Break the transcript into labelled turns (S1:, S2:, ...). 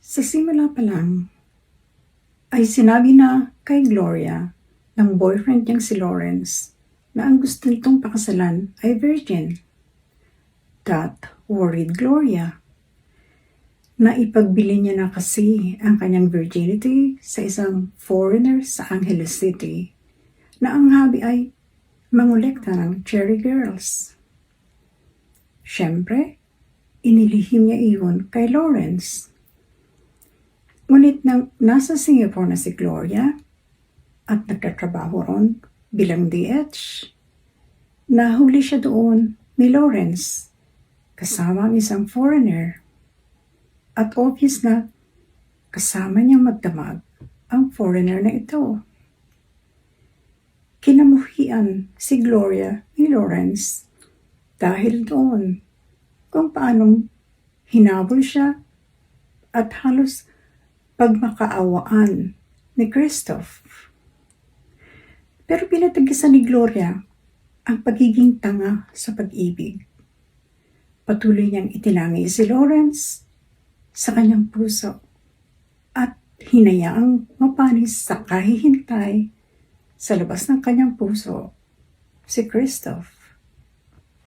S1: Sa simula pa lang, ay sinabi na kay Gloria ng boyfriend niyang si Lawrence na ang gusto nitong pakasalan ay virgin. That worried Gloria. Naipagbili niya na kasi ang kanyang virginity sa isang foreigner sa Angeles City na ang hobby ay mangolekta ng cherry girls. Siyempre, inilihim niya iyon kay Lawrence. Ngunit nang nasa Singapore na si Gloria at nagtatrabaho ron bilang DH, nahuli siya doon ni Lawrence kasama ang isang foreigner. At obvious na kasama niyang magdamag ang foreigner na ito. Kinamuhian si Gloria ni Lawrence dahil doon kung paanong hinabol siya at halos pagmakaawaan ni Christoph. Pero pinatagisan ni Gloria ang pagiging tanga sa pag-ibig. Patuloy niyang itinangi si Lawrence sa kanyang puso at hinayaang mapanis sa kahihintay sa labas ng kanyang puso si Christoph.